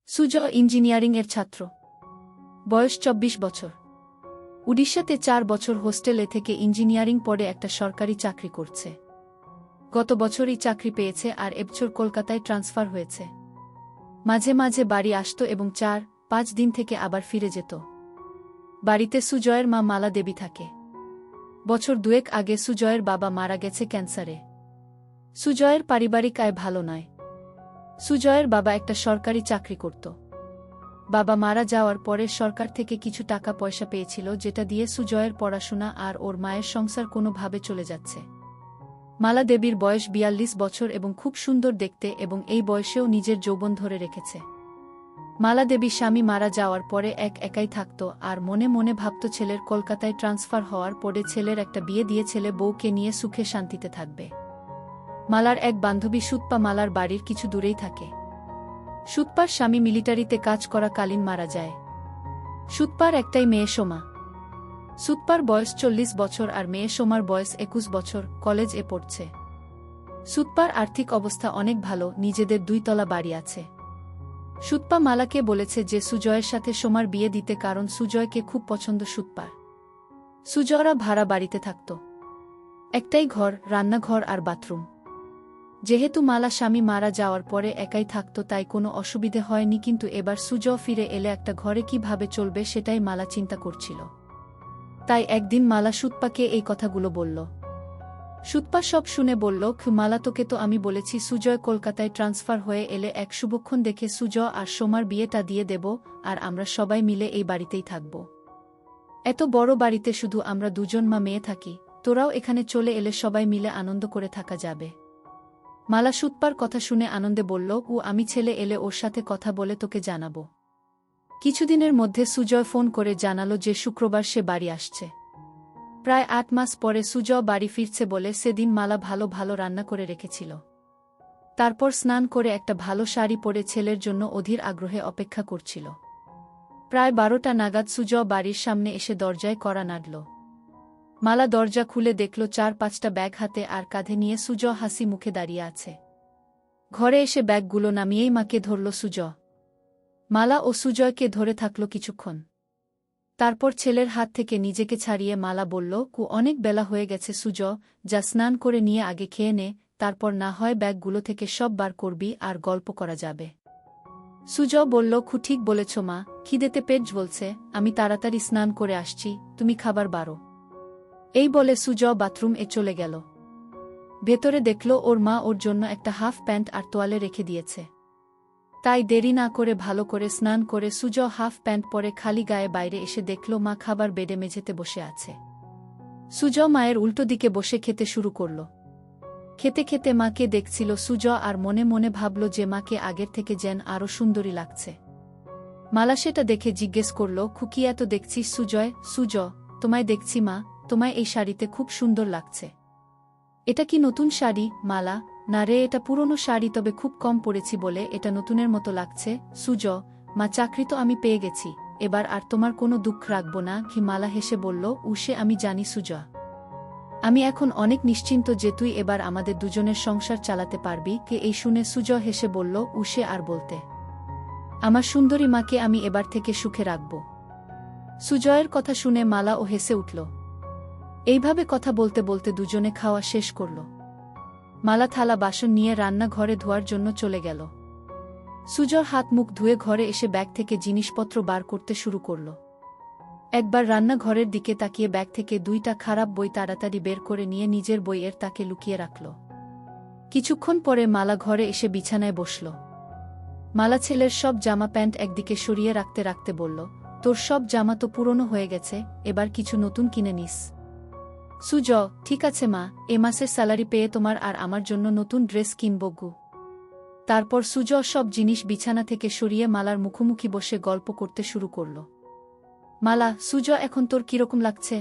সুজয় ইঞ্জিনিয়ারিংয়ের ছাত্র। বয়স ২৪ বছর। উড়িষ্যাতে ৪ বছর হোস্টেলে থেকে ইঞ্জিনিয়ারিং পড়ে একটা সরকারি চাকরি করছে। গত বছরই চাকরি পেয়েছে আর এবছর কলকাতায় ট্রান্সফার হয়েছে। মাঝে মাঝে বাড়ি আসত এবং ৪-৫ দিন থেকে আবার ফিরে যেত। বাড়িতে সুজয়ের মা মালা দেবী থাকে। বছর দুয়েক আগে সুজয়ের বাবা মারা গেছে ক্যান্সারে। সুজয়ের পারিবারিক আয় ভালো নয়। সুজয়ের বাবা একটা সরকারি চাকরি করত। বাবা মারা যাওয়ার পরে সরকার থেকে কিছু টাকা পয়সা পেয়েছিল, যেটা দিয়ে সুজয়ের পড়াশোনা আর ওর মায়ের সংসার কোনোভাবে চলে যাচ্ছে। মালা দেবীর বয়স ৪২ বছর এবং খুব সুন্দর দেখতে, এবং এই বয়সেও নিজের যৌবন ধরে রেখেছে। মালা দেবী স্বামী মারা যাওয়ার পরে একাই থাকত আর মনে মনে ভাবত ছেলের কলকাতায় ট্রান্সফার হওয়ার পরে ছেলের একটা বিয়ে দিয়ে ছেলে বউকে নিয়ে সুখে শান্তিতে থাকবে। মালার এক বান্ধবী সুতপা মালার বাড়ির কিছু দূরেই থাকে। সুতপার স্বামী মিলিটারিতে কাজ করাকালীন মারা যায়। সুতপার একটাই মেয়ে সোমা। সুতপার বয়স ৪০ বছর আর মেয়ে সোমার বয়স ২১ বছর, কলেজ এ পড়ছে। সুতপার আর্থিক অবস্থা অনেক ভালো, নিজেদের ২ তলা বাড়ি আছে। সুতপা মালাকে বলেছে যে সুজয়ের সাথে সোমার বিয়ে দিতে, কারণ সুজয়কে খুব পছন্দ সুতপার। সুজয়রা ভাড়া বাড়িতে থাকত। একটাই ঘর, রান্নাঘর আর বাথরুম। যেহেতু মালা স্বামী মারা যাওয়ার পরে একাই থাকত তাই কোনো অসুবিধে হয়নি, কিন্তু এবার সুজয় ফিরে এলে একটা ঘরে কিভাবে চলবে সেটাই মালা চিন্তা করছিল। তাই একদিন মালা সুতপাকে এই কথাগুলো বলল। সুতপা সব শুনে বলল, মালা তোকে তো আমি বলেছি সুজয় কলকাতায় ট্রান্সফার হয়ে এলে এক শুভক্ষণ দেখে সুজয় আর সোমার বিয়েটা দিয়ে দেব, আর আমরা সবাই মিলে এই বাড়িতেই থাকব। এত বড় বাড়িতে শুধু আমরা দুজন মা মেয়ে থাকি, তোরাও এখানে চলে এলে সবাই মিলে আনন্দ করে থাকা যাবে। মালা সুতপার কথা শুনে আনন্দে বলল, আমি ছেলে এলে ওর সাথে কথা বলে তোকে জানাবো। কিছুদিনের মধ্যে সুজয় ফোন করে জানালো যে শুক্রবার সে বাড়ি আসছে। প্রায় ৮ মাস পরে সুজয় বাড়ি ফিরছে বলে সেদিন মালা ভালো ভালো রান্না করে রেখেছিল। তারপর স্নান করে একটা ভালো শাড়ি পরে ছেলের জন্য অধীর আগ্রহে অপেক্ষা করছিল। প্রায় ১২টা নাগাদ সুজয় বাড়ির সামনে এসে দরজায় কড়া নাড়ল। মালা দরজা খুলে দেখল ৪-৫টা ব্যাগ হাতে আর কাঁধে নিয়ে সুজয় হাসি মুখে দাঁড়িয়ে আছে। ঘরে এসে ব্যাগগুলো নামিয়েই মাকে ধরল সুজয়। মালা ও সুজয়কে ধরে থাকল কিছুক্ষণ। তারপর ছেলের হাত থেকে নিজেকে ছাড়িয়ে মালা বলল, অনেক বেলা হয়ে গেছে সুজয়, যা স্নান করে নিয়ে আগে খেয়ে নে, তারপর না হয় ব্যাগগুলো থেকে সব বার করবি আর গল্প করা যাবে। সুজয় বলল, ঠিক বলেছ মা, খিদেতে পেট জ্বলছে, আমি তাড়াতাড়ি স্নান করে আসছি, তুমি খাবার বারো। এই বলে সুজয় বাথরুম এ চলে গেল। ভেতরে দেখল ওর মা ওর জন্য একটা হাফ প্যান্ট আর তোয়ালে রেখে দিয়েছে। তাই দেরি না করে ভালো করে স্নান করে সুজয় হাফ প্যান্ট পরে খালি গায়ে বাইরে এসে দেখল মা খাবার বেডে মেঝেতে বসে আছে। সুজয় মায়ের উল্টো দিকে বসে খেতে শুরু করল। খেতে খেতে মাকে দেখছিল সুজয় আর মনে মনে ভাবল যে মাকে আগের থেকে যেন আরও সুন্দরী লাগছে। মালা সেটা দেখে জিজ্ঞেস করল, কি এত দেখছিস সুজয়? সুজয়, তোমায় দেখছি মা, তোমায় এই শাড়িতে খুব সুন্দর লাগছে। এটা কি নতুন শাড়ি? মালা, না রে, এটা পুরনো শাড়ি, তবে খুব কম পরেছি বলে এটা নতুনের মতো লাগছে। সুজয়, মা চাকরি তো আমি পেয়ে গেছি, এবার আর তোমার কোনো দুঃখ রাখব না। মালা হেসে বলল, সে আমি জানি সুজয়, আমি এখন অনেক নিশ্চিন্ত যে তুই এবার আমাদের দুজনের সংসার চালাতে পারবি। এই শুনে সুজয় হেসে বলল, সে আর বলতে, আমার সুন্দরী মাকে আমি এবার থেকে সুখে রাখব। সুজয়ের কথা শুনে মালা ও হেসে উঠল। এইভাবে কথা বলতে বলতে দুজনে খাওয়া শেষ করল। মালা থালা বাসন নিয়ে রান্নাঘরে ধোয়ার জন্য চলে গেল। সুজয় হাত মুখ ধুয়ে ঘরে এসে ব্যাগ থেকে জিনিসপত্র বার করতে শুরু করল। একবার রান্নাঘরের দিকে তাকিয়ে ব্যাগ থেকে 2টা খারাপ বই তাড়াতাড়ি বের করে নিয়ে নিজের বইয়ের তাকে লুকিয়ে রাখল। কিছুক্ষণ পরে মালা ঘরে এসে বিছানায় বসল। মালা ছেলের সব জামা প্যান্ট একদিকে সরিয়ে রাখতে রাখতে বলল, তোর সব জামা তো পুরনো হয়ে গেছে, এবার কিছু নতুন কিনে নিস। সুজয়, ঠিক আছে মা, এ মাসের স্যালারি পেয়ে তোমার আর আমার জন্য নতুন ড্রেস কিনব গু। তারপর সুজয় সব জিনিস বিছানা থেকে সরিয়ে মালার মুখোমুখি বসে গল্প করতে শুরু করল। মালা, সুজয়, এখন তোর কিরকম লাগছে?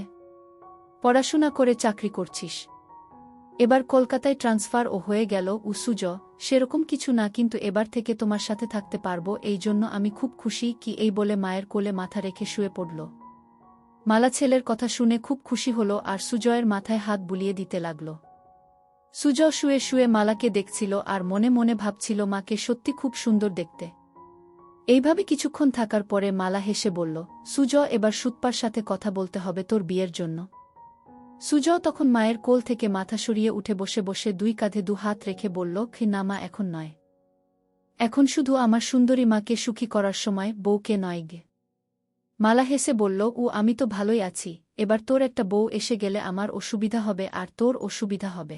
পড়াশোনা করে চাকরি করছিস, এবার কলকাতায় ট্রান্সফার ও হয়ে গেল। সুজয়, সেরকম কিছু না, কিন্তু এবার থেকে তোমার সাথে থাকতে পারবো, এই জন্য আমি খুব খুশি। এই বলে মায়ের কোলে মাথা রেখে শুয়ে পড়ল। মালা ছেলের কথা শুনে খুব খুশি হল আর সুজয়ের মাথায় হাত বুলিয়ে দিতে লাগল। সুজয় শুয়ে শুয়ে মালাকে দেখছিল আর মনে মনে ভাবছিল মাকে সত্যি খুব সুন্দর দেখতে। এইভাবে কিছুক্ষণ থাকার পরে মালা হেসে বলল, সুজয়, এবার সুতপার সাথে কথা বলতে হবে তোর বিয়ের জন্য। সুজয় তখন মায়ের কোল থেকে মাথা সরিয়ে উঠে বসে বসে দুই কাঁধে দু হাত রেখে বলল, না মা, এখন নয়। এখন শুধু আমার সুন্দরী মাকে সুখী করার সময়, বউকে নয় গে। মালা হেসে বলল, আমি তো ভালোই আছি, এবার তোর একটা বউ এসে গেলে আমার অসুবিধা হবে আর তোর অসুবিধা হবে।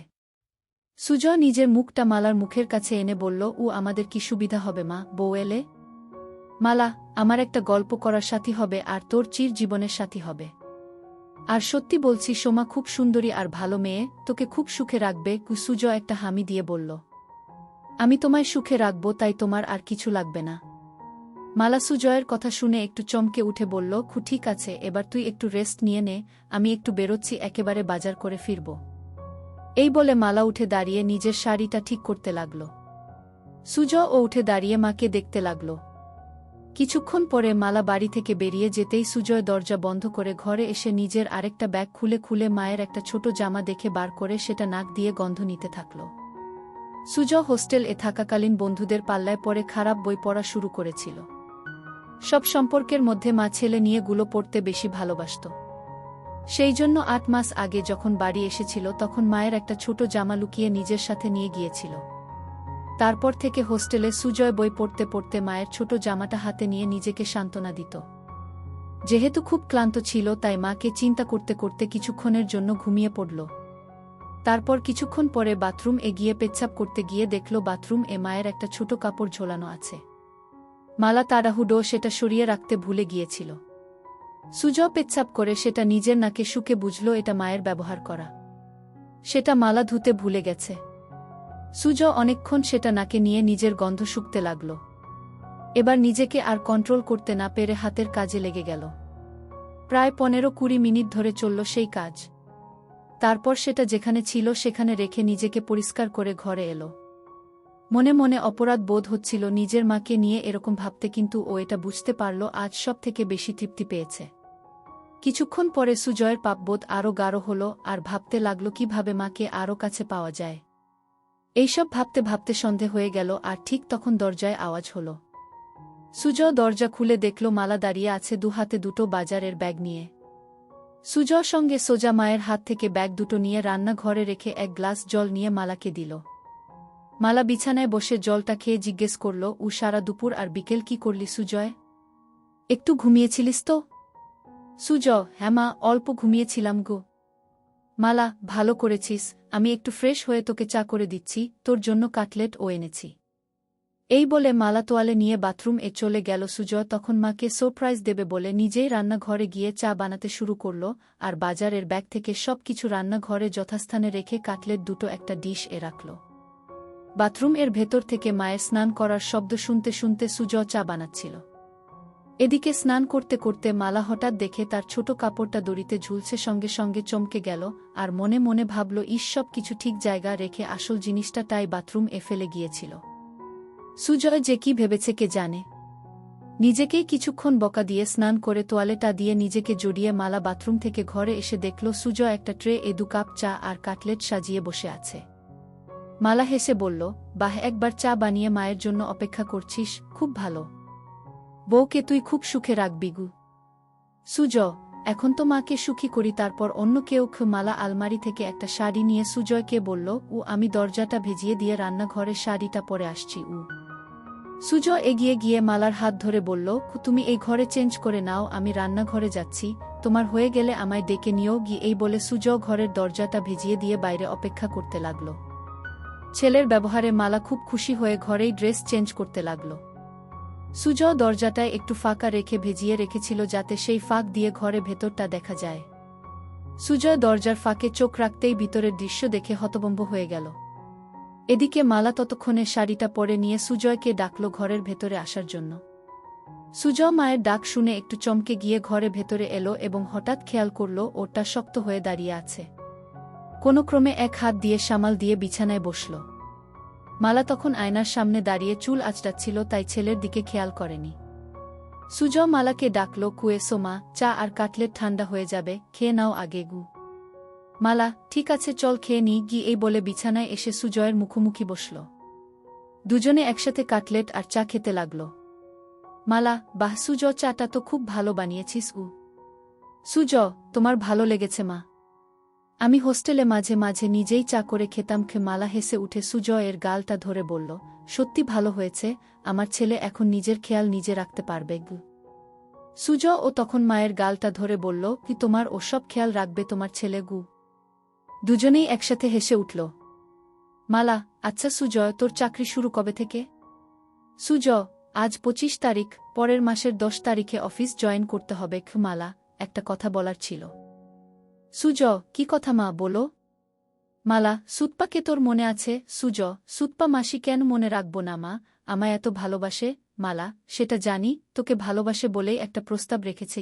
সুজয় নিজের মুখটা মালার মুখের কাছে এনে বলল, আমাদের কি সুবিধা হবে মা, বউ এলে? মালা, আমার একটা গল্প করার সাথী হবে আর তোর চির জীবনের সাথী হবে। আর সত্যি বলছি, সোমা খুব সুন্দরী আর ভালো মেয়ে, তোকে খুব সুখে রাখবে। সুজয় একটা হামি দিয়ে বলল, আমি তোমায় সুখে রাখব, তাই তোমার আর কিছু লাগবে না। মালা সুজয়ের কথা শুনে একটু চমকে উঠে বলল, ঠিক আছে, এবার তুই একটু রেস্ট নিয়ে নে, আমি একটু বেরোচ্ছি, একেবারে বাজার করে ফিরব। এই বলে মালা উঠে দাঁড়িয়ে নিজের শাড়িটা ঠিক করতে লাগল। সুজয় উঠে দাঁড়িয়ে মাকে দেখতে লাগল। কিছুক্ষণ পরে মালা বাড়ি থেকে বেরিয়ে যেতেই সুজয় দরজা বন্ধ করে ঘরে এসে নিজের আরেকটা ব্যাগ খুলে খুলে মায়ের একটা ছোট জামা দেখে বার করে সেটা নাক দিয়ে গন্ধ নিতে থাকল। সুজয় হোস্টেল এ থাকাকালীন বন্ধুদের পাল্লায় পড়ে খারাপ বই পড়া শুরু করেছিল। সব সম্পর্কের মধ্যে মা ছেলে নিয়ে গুলো পড়তে বেশি ভালোবাসত। সেই জন্য ৮ মাস আগে যখন বাড়ি এসেছিল তখন মায়ের একটা ছোট জামা লুকিয়ে নিজের সাথে নিয়ে গিয়েছিল। তারপর থেকে হোস্টেলে সুজয় বই পড়তে পড়তে মায়ের ছোট জামাটা হাতে নিয়ে নিজেকে সান্ত্বনা দিত। যেহেতু খুব ক্লান্ত ছিল তাই মাকে চিন্তা করতে করতে কিছুক্ষণের জন্য ঘুমিয়ে পড়ল। তারপর কিছুক্ষণ পরে বাথরুম গিয়ে পেচ্ছাপ করতে গিয়ে দেখল বাথরুম মায়ের একটা ছোট কাপড় ঝোলানো আছে। মালা তাড়াহুড়ো সেটা সরিয়ে রাখতে ভুলে গিয়েছিল। সুজয় পেচ্ছাপ করে সেটা নিজের নাকে শুকে বুঝল এটা মায়ের ব্যবহার করা। সেটা মালা ধুতে ভুলে গেছে। সুজয় অনেকক্ষণ সেটা নাকে নিয়ে নিজের গন্ধ শুকতে লাগল। এবার নিজেকে আর কন্ট্রোল করতে না পেরে হাতের কাজে লেগে গেল। প্রায় 15-20 মিনিট ধরে চলল সেই কাজ। তারপর সেটা যেখানে ছিল সেখানে রেখে নিজেকে পরিষ্কার করে ঘরে এলো। মনে মনে অপরাধ বোধ হচ্ছিল নিজের মাকে নিয়ে এরকম ভাবতে, কিন্তু ও এটা বুঝতে পারল আজ সব থেকে বেশি তৃপ্তি পেয়েছে। কিছুক্ষণ পরে সুজয়ের পাপবোধ আরও গাঢ় হল আর ভাবতে লাগল কিভাবে মাকে আরও কাছে পাওয়া যায়। এইসব ভাবতে ভাবতে সন্ধে হয়ে গেল আর ঠিক তখন দরজায় আওয়াজ হল। সুজয় দরজা খুলে দেখল মালা দাঁড়িয়ে আছে দু হাতে দুটো বাজারের ব্যাগ নিয়ে। সুজয় সঙ্গে সোজা মায়ের হাত থেকে ব্যাগ দুটো নিয়ে রান্নাঘরে রেখে এক গ্লাস জল নিয়ে মালাকে দিল। মালা বিছানায় বসে জলটা খেয়ে জিজ্ঞেস করল, সারা দুপুর আর বিকেল কি করলি সুজয়? একটু ঘুমিয়েছিলিস তো? সুজয়, হ্যাঁ মা, অল্প ঘুমিয়েছিলাম গো। মালা, ভালো করেছিস, আমি একটু ফ্রেশ হয়ে তোকে চা করে দিচ্ছি, তোর জন্য কাটলেট এনেছি। এই বলে মালা তোয়ালে নিয়ে বাথরুম চলে গেল। সুজয় তখন মাকে সারপ্রাইজ দেবে বলে নিজেই রান্নাঘরে গিয়ে চা বানাতে শুরু করল আর বাজারের ব্যাগ থেকে সব কিছু রান্নাঘরে যথাস্থানে রেখে কাটলেট দুটো একটা ডিশ রাখল। বাথরুম ভেতর থেকে মায়ের স্নান করার শব্দ শুনতে শুনতে সুজয় চা বানাচ্ছিল। এদিকে স্নান করতে করতে মালা হঠাৎ দেখে তার ছোট কাপড়টা দড়িতে ঝুলছে, সঙ্গে সঙ্গে চমকে গেল আর মনে মনে ভাবল, সব কিছু ঠিক জায়গা রেখে আসল জিনিসটা তাই বাথরুম ফেলে গিয়েছিল। সুজয় যে কি ভেবেছে কে জানে। নিজেকেই কিছুক্ষণ বকা দিয়ে স্নান করে তোয়ালেটা দিয়ে নিজেকে জড়িয়ে মালা বাথরুম থেকে ঘরে এসে দেখল সুজয় একটা ট্রে 2 কাপ চা আর কাটলেট সাজিয়ে বসে আছে। মালা হেসে বলল, বাহ, একবার চা বানিয়ে মায়ের জন্য অপেক্ষা করছিস, খুব ভালো। বউকে তুই খুব সুখে রাখবি গু। সুজয়, এখন তো মাকে সুখী করি, তারপর অন্য কেউ। মালা আলমারি থেকে একটা শাড়ি নিয়ে সুজয়কে বলল, আমি দরজাটা ভেজিয়ে দিয়ে রান্নাঘরে শাড়িটা পরে আসছি। সুজয় এগিয়ে গিয়ে মালার হাত ধরে বলল, তুমি এই ঘরে চেঞ্জ করে নাও, আমি রান্নাঘরে যাচ্ছি, তোমার হয়ে গেলে আমায় ডেকে নিও গিয়ে। এই বলে সুজয় ঘরের দরজাটা ভেজিয়ে দিয়ে বাইরে অপেক্ষা করতে লাগল। ছেলের ব্যবহারে মালা খুব খুশি হয়ে ঘরেই ড্রেস চেঞ্জ করতে লাগল। সুজয় দরজাটায় একটু ফাঁকা রেখে ভেজিয়ে রেখেছিল যাতে সেই ফাঁক দিয়ে ঘরে ভেতরটা দেখা যায়। সুজয় দরজার ফাঁকে চোখ রাখতেই ভিতরের দৃশ্য দেখে হতভম্ব হয়ে গেল। এদিকে মালা ততক্ষণে শাড়িটা পরে নিয়ে সুজয়কে ডাকল ঘরের ভেতরে আসার জন্য। সুজয় মায়ের ডাক শুনে একটু চমকে গিয়ে ঘরে ভেতরে এলো এবং হঠাৎ খেয়াল করল ওটা শক্ত হয়ে দাঁড়িয়ে আছে। কোনো ক্রমে এক হাত দিয়ে সামাল দিয়ে বিছানায় বসল। মালা তখন আয়নার সামনে দাঁড়িয়ে চুল আঁচড়াচ্ছিল, তাই ছেলের দিকে খেয়াল করেনি। সুজয় মালাকে ডাকল, সোমা, চা আর কাটলেট ঠান্ডা হয়ে যাবে, খেয়ে নাও আগে গু। মালা, ঠিক আছে, চল খেয়ে নি গি। এই বলে বিছানায় এসে সুজয়ের মুখোমুখি বসল। দুজনে একসাথে কাটলেট আর চা খেতে লাগল। মালা, বাহ সুজ, চাটা তো খুব ভালো বানিয়েছিস। সুজ, তোমার ভালো লেগেছে মা? আমি হোস্টেলে মাঝে মাঝে নিজেই চা করে খেতাম। মালা হেসে উঠে সুজয়ের গালটা ধরে বলল, সত্যি ভালো হয়েছে, আমার ছেলে এখন নিজের খেয়াল নিজে রাখতে পারবে। সুজ ও তখন মায়ের গালটা ধরে বলল, কি তোমার ওসব খেয়াল রাখবে তোমার ছেলে? দুজনেই একসাথে হেসে উঠল। মালা, আচ্ছা সুজয়, তোর চাকরি শুরু কবে থেকে? সুজ, আজ 25 তারিখ, পরের মাসের 10 তারিখে অফিস জয়েন করতে হবে। মালা, একটা কথা বলার ছিল। সুজ, কি কথা মা, বলো। মালা, সুতপাকে তোর মনে আছে? সুজ, সুতপা মাসি কেন মনে রাখব না মা, আমায় এত ভালোবাসে। মালা, সেটা জানি, তোকে ভালোবাসে বলেই একটা প্রস্তাব রেখেছে।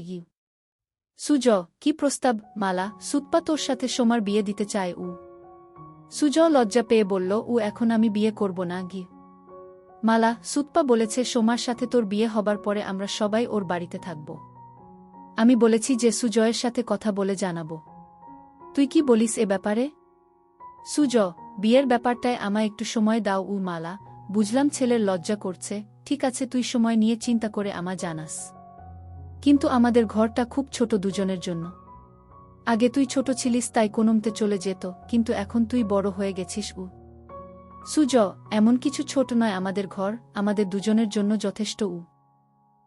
সুজ, কি প্রস্তাব? মালা, সুতপা তোর সাথে সোমার বিয়ে দিতে চায়। সুজ লজ্জা পেয়ে বলল, এখন আমি বিয়ে করব না। মালা, সুতপা বলেছে সোমার সাথে তোর বিয়ে হবার পরে আমরা সবাই ওর বাড়িতে থাকব। আমি বলেছি যে সুজয়ের সাথে কথা বলে জানাবো। তুই কি বলিস এ ব্যাপারে? সুজ, বিয়ের ব্যাপারটায় আমায় একটু সময় দাও। মালা, বুঝলাম ছেলের লজ্জা করছে, ঠিক আছে, তুই সময় নিয়ে চিন্তা করে আমায় জানাস। কিন্তু আমাদের ঘরটা খুব ছোট দুজনের জন্য। আগে তুই ছোট ছিলিস তাই কোনোমতে চলে যেত, কিন্তু এখন তুই বড় হয়ে গেছিস। সুজ, এমন কিছু ছোট নয় আমাদের ঘর, আমাদের দুজনের জন্য যথেষ্ট।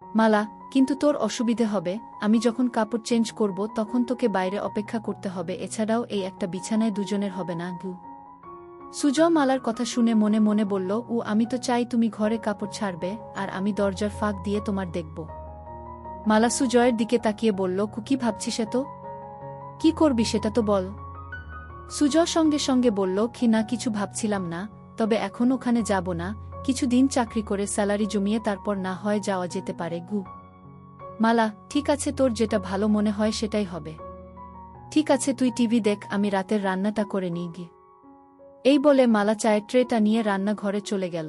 মালা, কিন্তু তোর অসুবিধে হবে, আমি যখন কাপড় চেঞ্জ করব তখন তোকে বাইরে অপেক্ষা করতে হবে, এছাড়াও এই একটা বিছানায় দুজনের হবে না। সুজ মালার কথা শুনে মনে মনে বলল, আমি তো চাই তুমি ঘরে কাপড় ছাড়বে, আর আমি দরজার ফাঁক দিয়ে তোমার দেখব। মালা সুজয়ের দিকে তাকিয়ে বলল, কি ভাবছিস এত? কি করবি সেটা তো বল। সুজ সঙ্গে সঙ্গে বলল, না কিছু ভাবছিলাম না, তবে এখন ওখানে যাব না, কিছুদিন চাকরি করে স্যালারি জমিয়ে তারপর না হয় যাওয়া যেতে পারে। মালা, ঠিক আছে, তোর যেটা ভালো মনে হয় সেটাই হবে। ঠিক আছে, তুই টিভি দেখ, আমি রাতের রান্নাটা করে নিই। এই বলে মালা চায়ের ট্রেটা নিয়ে রান্নাঘরে চলে গেল।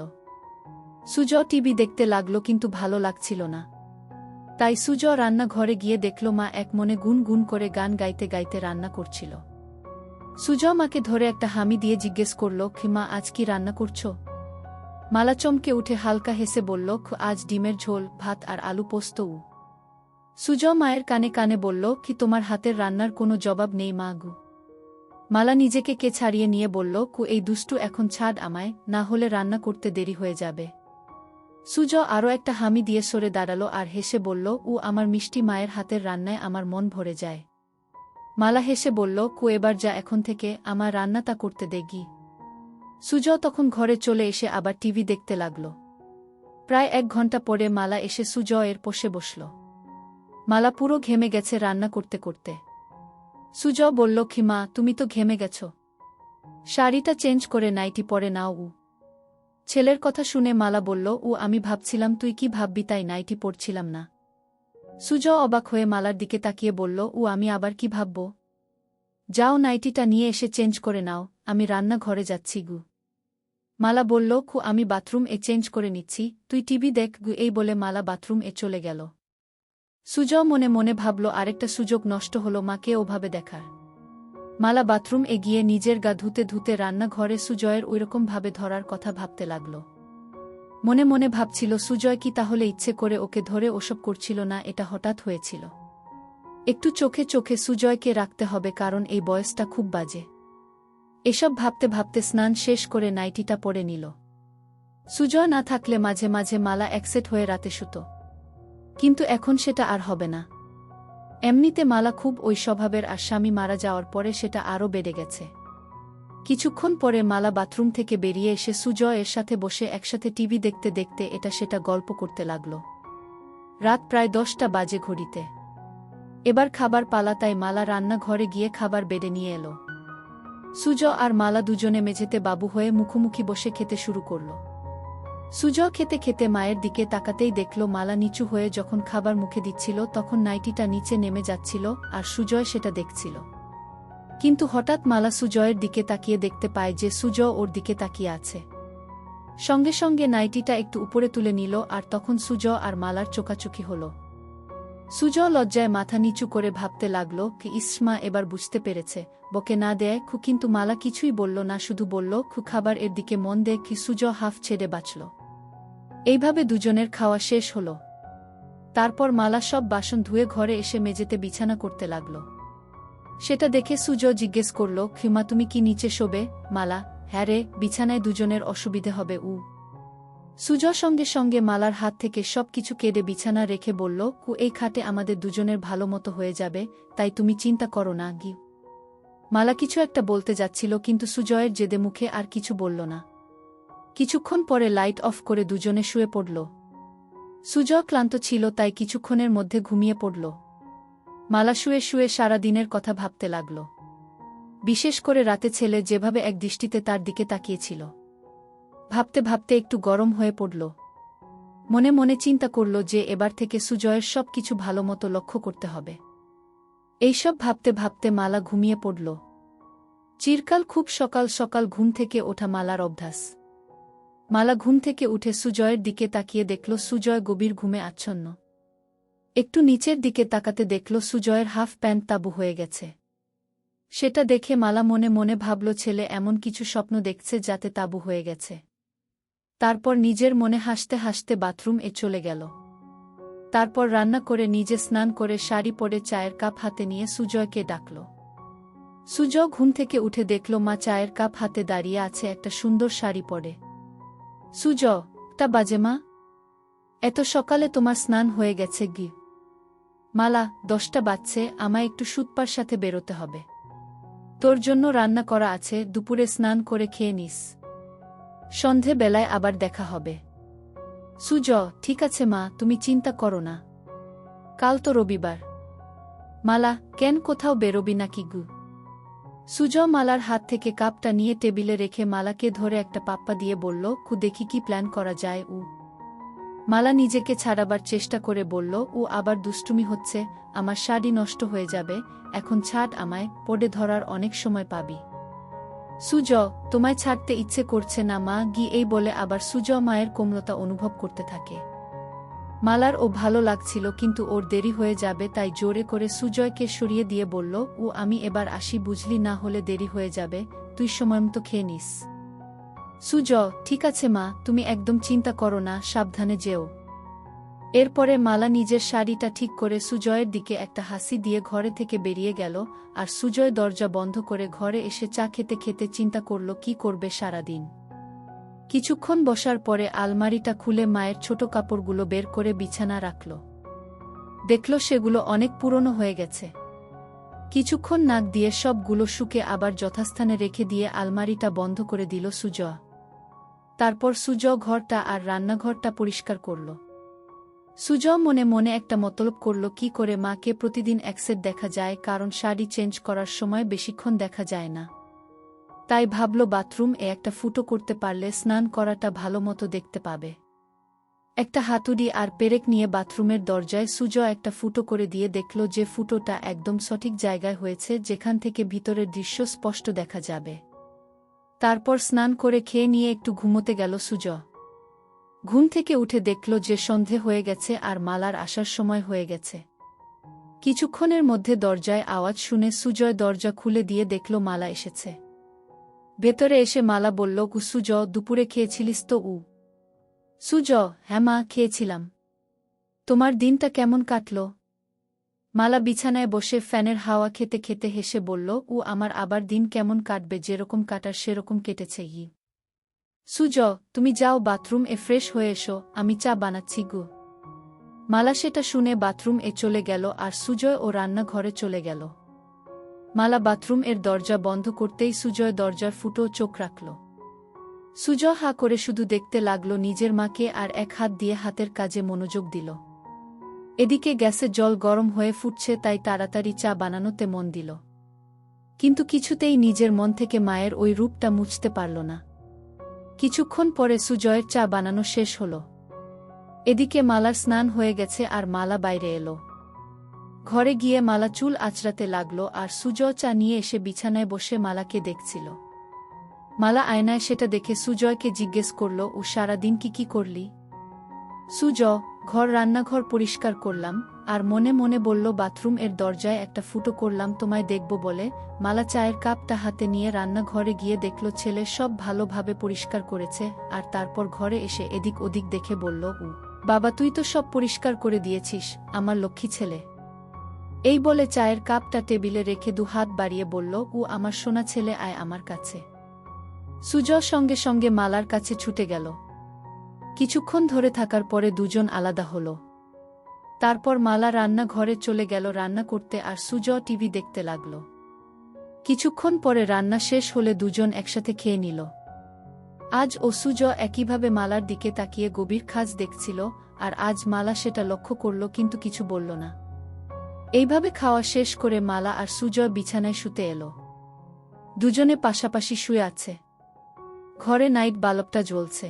সুজ টিভি দেখতে লাগল, কিন্তু ভালো লাগছিল না। তাই সুজ রান্নাঘরে গিয়ে দেখল মা এক মনে গুন গুন করে গান গাইতে গাইতে রান্না করছিল। সুজ মাকে ধরে একটা হামি দিয়ে জিজ্ঞেস করল, মা আজ কি রান্না করছ? মালা চমকে উঠে হালকা হেসে বলল, আজ ডিমের ঝোল, ভাত আর আলু পোস্ত। সুজ মায়ের কানে কানে বলল, তোমার হাতের রান্নার কোনো জবাব নেই মা। মালা নিজেকে কে ছাড়িয়ে নিয়ে বলল, এই দুষ্টু এখন ছাড় আমায়, না হলে রান্না করতে দেরি হয়ে যাবে। সুজ আরও একটা হামি দিয়ে সরে দাঁড়ালো আর হেসে বলল, আমার মিষ্টি মায়ের হাতের রান্নায় আমার মন ভরে যায়। মালা হেসে বলল, এবার যা এখন থেকে, আমার রান্নাটা করতে দেগি। সুজ তখন ঘরে চলে এসে আবার টিভি দেখতে লাগল। প্রায় 1 ঘন্টা পরে মালা এসে সুজ এর পাশে বসল। মালা পুরো ঘেমে গেছে রান্না করতে করতে। সুজ বলল, মা তুমি তো ঘেমে গেছ, শাড়িটা চেঞ্জ করে নাইটি পরে নাও। ছেলের কথা শুনে মালা বলল, আমি ভাবছিলাম তুই কি ভাববি তাই নাইটি পরছিলাম না। সুজ অবাক হয়ে মালার দিকে তাকিয়ে বলল, আমি আবার কি ভাবব? যাও নাইটিটা নিয়ে এসে চেঞ্জ করে নাও, আমি রান্নাঘরে যাচ্ছি। মালা বলল, আমি বাথরুম এ চেঞ্জ করে নিচ্ছি, তুই টিভি দেখ। এই বলে মালা বাথরুম এ চলে গেল। সুজ মনে মনে ভাবল, আরেকটা সুযোগ নষ্ট হলো মাকে ওভাবে দেখার। মালা বাথরুম এ গিয়ে নিজের গা ধুতে ধুতে রান্নাঘরে সুজয়ের ওইরকম ভাবে ধরার কথা ভাবতে লাগল। মনে মনে ভাবছিল, সুজয় কি তাহলে ইচ্ছে করে ওকে ধরে ওসব করছিল না, এটা হঠাৎ হয়েছিল। একটু চোখে চোখে সুজয়কে রাখতে হবে, কারণ এই বয়সটা খুব বাজে। এসব ভাবতে ভাবতে স্নান শেষ করে নাইটিটা পরে নিল। সুজয় না থাকলে মাঝে মাঝে মালা একসেট হয়ে রাতে শুত, কিন্তু এখন সেটা আর হবে না। এমনিতে মালা খুব ওই স্বভাবের, আর স্বামী মারা যাওয়ার পরে সেটা আরও বেড়ে গেছে। কিছুক্ষণ পরে মালা বাথরুম থেকে বেরিয়ে এসে সুজয় এর সাথে বসে একসাথে টিভি দেখতে দেখতে এটা সেটা গল্প করতে লাগল। রাত প্রায় 10টা বাজে ঘড়িতে। এবার খাবার পালা, তাই মালা রান্নাঘরে গিয়ে খাবার বেড়ে নিয়ে এলো। সুজ আর মালা দুজনে মেঝেতে বাবু হয়ে মুখোমুখি বসে খেতে শুরু করল। সুজ খেতে খেতে মায়ের দিকে তাকাতেই দেখল মালা নিচু হয়ে যখন খাবার মুখে দিচ্ছিল তখন নাইটিটা নিচে নেমে যাচ্ছিল, আর সুজয় সেটা দেখছিল। কিন্তু হঠাৎ মালা সুজয়ের দিকে তাকিয়ে দেখতে পায় যে সুজ ওর দিকে তাকিয়ে আছে। সঙ্গে সঙ্গে নাইটিটা একটু উপরে তুলে নিল, আর তখন সুজ আর মালার চোকাচুকি হল। সুজ লজ্জায় মাথা নিচু করে ভাবতে লাগল, ইসমা এবার বুঝতে পেরেছে, বকে না দেয়। কিন্তু মালা কিছুই বলল না, শুধু বলল, খাবার এর দিকে মন দে। সুজ হাফ ছেড়ে বাঁচল। এইভাবে দুজনের খাওয়া শেষ হল। তারপর মালা সব বাসন ধুয়ে ঘরে এসে মেঝেতে বিছানা করতে লাগল। সেটা দেখে সুজয় জিজ্ঞেস করল, ক্ষমা তুমি কি নিচে শোবে? মালা, হ্যাঁ রে, বিছানায় দুজনের অসুবিধে হবে। সুজয় সঙ্গে সঙ্গে মালার হাত থেকে সব কিছু কেড়ে বিছানা রেখে বলল, এই খাটে আমাদের দুজনের ভালো মতো হয়ে যাবে, তাই তুমি চিন্তা করো না গি। মালা কিছু একটা বলতে যাচ্ছিল, কিন্তু সুজয়ের জেদে মুখে আর কিছু বলল না। কিছুক্ষণ পরে লাইট অফ করে দুজনে শুয়ে পড়ল। সুজয় ক্লান্ত ছিল, তাই কিছুক্ষণের মধ্যে ঘুমিয়ে পড়ল। মালা শুয়ে শুয়ে সারা দিনের কথা ভাবতে লাগল। বিশেষ করে রাতে ছেলে যেভাবে এক দৃষ্টিতে তার দিকে তাকিয়েছিল। ভাবতে ভাবতে একটু গরম হয়ে পড়ল। মনে মনে চিন্তা করল যে এবার থেকে সুজয়ের সব কিছু ভালো মতো লক্ষ্য করতে হবে। এইসব ভাবতে ভাবতে মালা ঘুমিয়ে পড়ল। চিরকাল খুব সকাল সকাল ঘুম থেকে ওঠা মালার অভ্যাস। মালা ঘুম থেকে উঠে সুজয়ের দিকে তাকিয়ে দেখল সুজয় গভীর ঘুমে আচ্ছন্ন। একটু নিচের দিকে তাকাতে দেখল সুজয়ের হাফ প্যান্ট তাবু হয়ে গেছে। সেটা দেখে মালা মনে মনে ভাবল ছেলে এমন কিছু স্বপ্ন দেখছে যাতে তাবু হয়ে গেছে। তারপর নিজের মনে হাসতে হাসতে বাথরুম চলে গেল। তারপর রান্না করে নিজে স্নান করে শাড়ি পরে চায়ের কাপ হাতে নিয়ে সুজয়কে ডাকল। সুজয় ঘুম থেকে উঠে দেখল মা চায়ের কাপ হাতে দাঁড়িয়ে আছে একটা সুন্দর শাড়ি পরে। সুজয়, টা বাজে মা? এত সকালে তোমার স্নান হয়ে গেছে গি? মালা, 10টা বাজছে, আমায় একটু সুতপার সাথে বেরোতে হবে। তোর জন্য রান্না করা আছে, দুপুরে স্নান করে খেয়ে নিস। সন্ধে বেলায় আবার দেখা হবে। সুজয়, ঠিক আছে মা, তুমি চিন্তা করো না। কাল তো রবিবার। মালা, কেন কোথাও বেরোবি নাকি গু? সুজয় মালার হাত থেকে কাপটা নিয়ে টেবিলে রেখে মালাকে ধরে একটা পাপ্পা দিয়ে বলল, দেখি কি প্ল্যান করা যায়। মালা নিজেকে ছাড়াবার চেষ্টা করে বলল, আবার দুষ্টুমি হচ্ছে, আমার শাড়ি নষ্ট হয়ে যাবে, এখন ছাড় আমায়, পড়ে ধরার অনেক সময় পাবি। সুজয়, তোমায় ছাড়তে ইচ্ছে করছে না মা গি, এই বলে আবার সুজয় মায়ের কোমলতা অনুভব করতে থাকে। মালার ভালো লাগছিল, কিন্তু ওর দেরি হয়ে যাবে, তাই জোরে করে সুজয়কে সরিয়ে দিয়ে বলল, আমি এবার আসি বুঝলি, না হলে দেরি হয়ে যাবে, তুই সময়মতো খেয়ে নিস। সুজয়, ঠিক আছে মা, তুমি একদম চিন্তা করো না, সাবধানে যেও। এরপরে মালা নিজের শাড়িটা ঠিক করে সুজয়ের দিকে একটা হাসি দিয়ে ঘরে থেকে বেরিয়ে গেল, আর সুজয় দরজা বন্ধ করে ঘরে এসে চা খেতে খেতে চিন্তা করল কি করবে সারাদিন। কিছুক্ষণ বসার পরে আলমারিটা খুলে মায়ের ছোট কাপড়গুলো বের করে বিছানা রাখল। দেখল সেগুলো অনেক পুরনো হয়ে গেছে। কিছুক্ষণ নাক দিয়ে সবগুলো শুকে আবার যথাস্থানে রেখে দিয়ে আলমারিটা বন্ধ করে দিল সুজয়। তারপর সুজয় ঘরটা আর রান্নাঘরটা পরিষ্কার করল। সুজয় মনে মনে একটা মতলব করল কি করে মাকে প্রতিদিন একসেট দেখা যায়, কারণ শাড়ি চেঞ্জ করার সময় বেশিক্ষণ দেখা যায় না। তাই ভাবল বাথরুম একটা ফুটো করতে পারলে স্নান করাটা ভালো মতো দেখতে পাবে। একটা হাতুড়ি আর পেরেক নিয়ে বাথরুমের দরজায় সুজয় একটা ফুটো করে দিয়ে দেখল যে ফুটোটা একদম সঠিক জায়গায় হয়েছে, যেখান থেকে ভিতরের দৃশ্য স্পষ্ট দেখা যাবে। তারপর স্নান করে খেয়ে নিয়ে একটু ঘুমোতে গেল সুজয়। ঘুম থেকে উঠে দেখল যে সন্ধে হয়ে গেছে আর মালার আসার সময় হয়ে গেছে। কিছুক্ষণের মধ্যে দরজায় আওয়াজ শুনে সুজয় দরজা খুলে দিয়ে দেখল মালা এসেছে। ভেতরে এসে মালা বলল, সুজয়, দুপুরে খেয়েছিলিস তো? সুজয়, হ্যাঁ মা, খেয়েছিলাম। তোমার দিনটা কেমন কাটল? মালা বিছানায় বসে ফ্যানের হাওয়া খেতে খেতে হেসে বলল, আমার আবার দিন কেমন কাটবে, যেরকম কাটার সেরকম কেটেছে। সুজয়, তুমি যাও বাথরুম ফ্রেশ হয়ে এসো, আমি চা বানাচ্ছি গু। মালা সেটা শুনে বাথরুম চলে গেল আর সুজয় রান্নাঘরে চলে গেল। মালা বাথরুম দরজা বন্ধ করতেই সুজয় দরজার ফুটো চোখ রাখল। সুজয় হা করে শুধু দেখতে লাগল নিজের মাকে আর এক হাত দিয়ে হাতের কাজে মনোযোগ দিল। এদিকে গ্যাসে জল গরম হয়ে ফুটছে, তাই তাড়াতাড়ি চা বানানোতে মন দিল। কিন্তু কিছুতেই নিজের মন থেকে মায়ের ওই রূপটা মুছতে পারল না। কিছুক্ষণ পরে সুজয়ের চা বানানো শেষ হল। এদিকে মালার স্নান হয়ে গেছে আর মালা বাইরে এলো। ঘরে গিয়ে মালা চুল আঁচড়াতে লাগল আর সুজয় চা নিয়ে এসে বিছানায় বসে মালাকে দেখছিল। মালা আয়নায় সেটা দেখে সুজয়কে জিজ্ঞেস করল, সারাদিন কি করলি? সুজয়, রান্নাঘর পরিষ্কার করলাম, আর মনে মনে বলল বাথরুম দরজায় একটা ফুটো করলাম তোমায় দেখব বলে। মালা চায়ের কাপটা হাতে নিয়ে রান্নাঘরে গিয়ে দেখল ছেলে সব ভালোভাবে পরিষ্কার করেছে, আর তারপর ঘরে এসে এদিক ওদিক দেখে বলল, বাবা, তুই তো সব পরিষ্কার করে দিয়েছিস, আমার লক্ষ্মী ছেলে। এই বলে চায়ের কাপটা টেবিলে রেখে 2 হাত বাড়িয়ে বলল, ও আমার সোনা ছেলে, আয় আমার কাছে। সুজয় সঙ্গে সঙ্গে মালার কাছে ছুটে গেল। কিছুক্ষণ ধরে থাকার পরে দুজন আলাদা হল। তারপর মালা রান্নাঘরে চলে গেল রান্না করতে, আর সুজয় টিভি দেখতে লাগল। কিছুক্ষণ পরে রান্না শেষ হলে দুজন একসাথে খেয়ে নিল। আজ ও সুজয় একইভাবে মালার দিকে তাকিয়ে গভীর খাজ দেখছিল, আর আজ মালা সেটা লক্ষ্য করল কিন্তু কিছু বলল না। এইভাবে খাওয়া শেষ করে মালা আর সুজয় বিছানায় শুতে এলো। দুজনে পাশাপাশি শুয়ে আছে। ঘরে নাইট বাল্বটা জ্বলছে।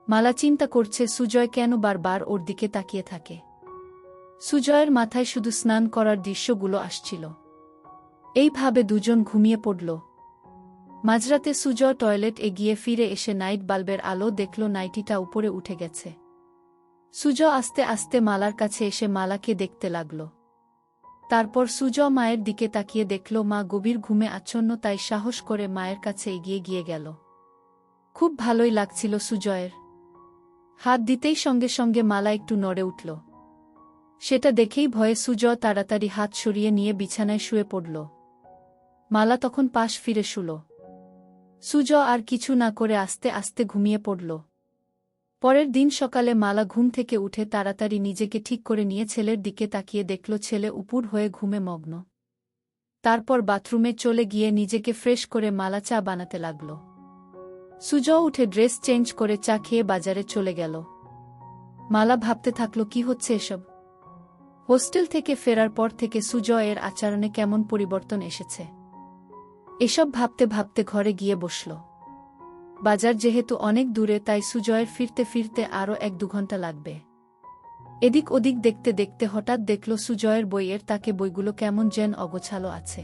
মালা চিন্তা করছে সুজয় কেন বারবার ওর দিকে তাকিয়ে থাকে। সুজয়ের মাথায় শুধু স্নান করার দৃশ্যগুলো আসছিল। এইভাবে দুজন ঘুমিয়ে পড়ল। মাঝরাতে সুজয় টয়লেট এগিয়ে ফিরে এসে নাইট বাল্বের আলো দেখল নাইটিটা উপরে উঠে গেছে। সুজয় আস্তে আস্তে মালার কাছে এসে মালাকে দেখতে লাগল। তারপর সুজয় মায়ের দিকে তাকিয়ে দেখল মা গভীর ঘুমে আচ্ছন্ন, তাই সাহস করে মায়ের কাছে এগিয়ে গিয়ে গেল। খুব ভালোই লাগছিল সুজয়ের। হাত দিতেই সঙ্গে সঙ্গে মালা একটু নড়ে উঠল। সেটা দেখেই ভয়ে সুজয় তাড়াতাড়ি হাত সরিয়ে নিয়ে বিছানায় শুয়ে পড়ল। মালা তখন পাশ ফিরে শুল। সুজয় আর কিছু না করে আস্তে আস্তে ঘুমিয়ে পড়ল। পরের দিন সকালে মালা ঘুম থেকে উঠে তাড়াতাড়ি নিজেকে ঠিক করে নিয়ে ছেলের দিকে তাকিয়ে দেখল ছেলে উপুড় হয়ে ঘুমে মগ্ন। তারপর বাথরুমে চলে গিয়ে নিজেকে ফ্রেশ করে মালা চা বানাতে লাগল। সুজয় উঠে ড্রেস চেঞ্জ করে চা খেয়ে বাজারে চলে গেল। মালা ভাবতে থাকল কি হচ্ছে এসব। হোস্টেল থেকে ফেরার পর থেকে সুজয়ের আচরণে কেমন পরিবর্তন এসেছে। এসব ভাবতে ভাবতে ঘরে গিয়ে বসল। বাজার যেহেতু অনেক দূরে, তাই সুজয়ের ফিরতে ফিরতে আরও 1-2 ঘন্টা লাগবে। এদিক ওদিক দেখতে দেখতে হঠাৎ দেখল সুজয়ের বইয়ের তাকে বইগুলো কেমন যেন অগোছালো আছে।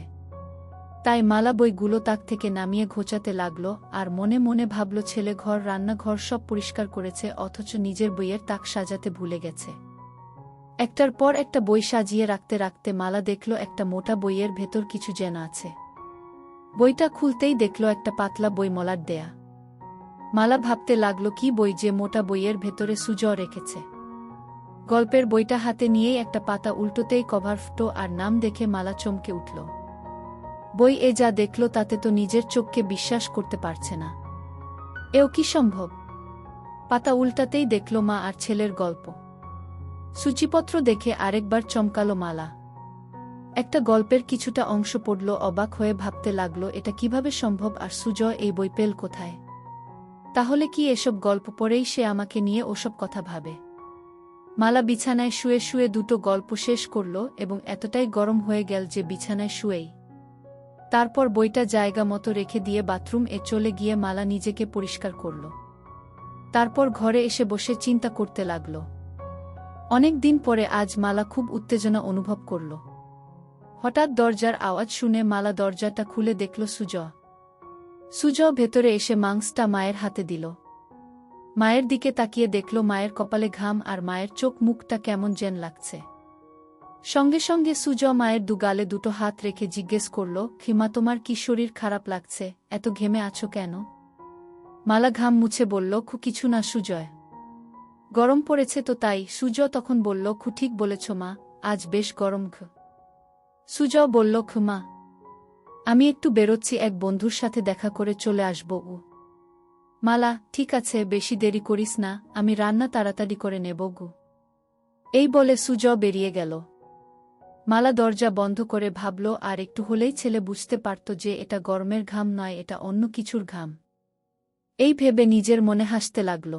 তাই মালা বইগুলো তাক থেকে নামিয়ে ঘোচাতে লাগল, আর মনে মনে ভাবল ছেলে ঘর রান্নাঘর সব পরিষ্কার করেছে, অথচ নিজের বইয়ের তাক সাজাতে ভুলে গেছে। একটার পর একটা বই সাজিয়ে রাখতে রাখতে মালা দেখল একটা মোটা বইয়ের ভেতর কিছু যেন আছে। বইটা খুলতেই দেখল একটা পাতলা বই মলাট দেয়া। মালা ভাবতে লাগল কি বই যে মোটা বইয়ের ভেতরে সুজয় রেখেছে। গল্পের বইটা হাতে নিয়েই একটা পাতা উল্টোতেই কভার ফুটো, আর নাম দেখে মালা চমকে উঠল। বই এ যা দেখল তাতে তো নিজের চোখকে বিশ্বাস করতে পারছে না। এও কি সম্ভব? পাতা উল্টাতেই দেখল মা আর ছেলের গল্প। সূচিপত্র দেখে আরেকবার চমকালো মালা। একটা গল্পের কিছুটা অংশ পড়ল, অবাক হয়ে ভাবতে লাগল এটা কিভাবে সম্ভব, আর সুজয় এই বই পেল কোথায়? তাহলে কি এসব গল্প পড়েই সে আমাকে নিয়ে ওসব কথা ভাবে? মালা বিছানায় শুয়ে শুয়ে 2টো গল্প শেষ করল এবং এতটাই গরম হয়ে গেল যে বিছানায় শুয়েই তারপর বইটা জায়গা মতো রেখে দিয়ে বাথরুম এ চলে গিয়ে মালা নিজেকে পরিষ্কার করল। তারপর ঘরে এসে বসে চিন্তা করতে লাগল। অনেক দিন পরে আজ মালা খুব উত্তেজনা অনুভব করল। হঠাৎ দরজার আওয়াজ শুনে মালা দরজাটা খুলে দেখল সুজয়। সুজয় ভেতরে এসে মাংসটা মায়ের হাতে দিল। মায়ের দিকে তাকিয়ে দেখল মায়ের কপালে ঘাম, আর মায়ের চোখ মুখটা কেমন যেন লাগছে। সঙ্গে সঙ্গে সুজয় মায়ের 2 গালে 2টো হাত রেখে জিজ্ঞেস করল, খিমা, তোমার কি শরীর খারাপ লাগছে? এত ঘেমে আছো কেন? মালা ঘাম মুছে বলল, কিছু না সুজয়, গরম পড়েছে তো তাই। সুজয় তখন বলল, ঠিক বলেছ মা, আজ বেশ গরম। সুজয় বলল, মা, আমি একটু বেরোচ্ছি, এক বন্ধুর সাথে দেখা করে চলে আসব। মালা, ঠিক আছে, বেশি দেরি করিস না, আমি রান্না তাড়াতাড়ি করে নেব গু। এই বলে সুজয় বেরিয়ে গেল। মালা দরজা বন্ধ করে ভাবল আর একটু হলেই ছেলে বুঝতে পারত যে এটা গরমের ঘাম নয়, এটা অন্য কিছুর ঘাম। এই ভেবে নিজের মনে হাসতে লাগল।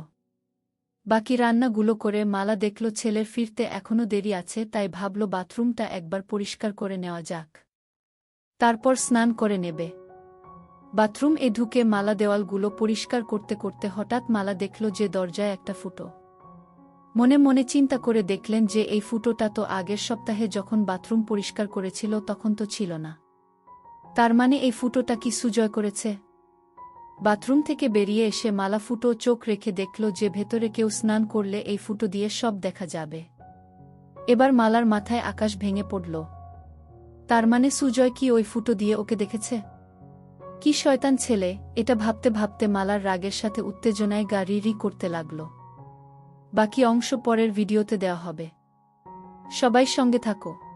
বাকি রান্নাগুলো করে মালা দেখল ছেলের ফিরতে এখনো দেরি আছে, তাই ভাবল বাথরুমটা একবার পরিষ্কার করে নেওয়া যাক, তারপর স্নান করে নেবে। বাথরুম এ ঢুকে মালা দেওয়ালগুলো পরিষ্কার করতে করতে হঠাৎ মালা দেখল যে দরজায় একটা ফুটো। মনে মনে চিন্তা করে দেখলেন যে এই ফুটোটা তো আগের সপ্তাহে যখন বাথরুম পরিষ্কার করেছিল তখন তো ছিল না। তার মানে এই ফুটোটা কি সুজয় করেছে? বাথরুম থেকে বেরিয়ে এসে মালা ফুটো চোখ রেখে দেখল যে ভেতরে কেউ স্নান করলে এই ফুটো দিয়ে সব দেখা যাবে। এবার মালার মাথায় আকাশ ভেঙে পড়ল। তার মানে সুজয় কি ওই ফুটো দিয়ে ওকে দেখেছে? কি শয়তান ছেলে! এটা ভাবতে ভাবতে মালার রাগের সাথে উত্তেজনায় গা রি রি করতে লাগল। বাকি অংশ পরের ভিডিওতে দেওয়া হবে। সবাই সঙ্গে থাকো।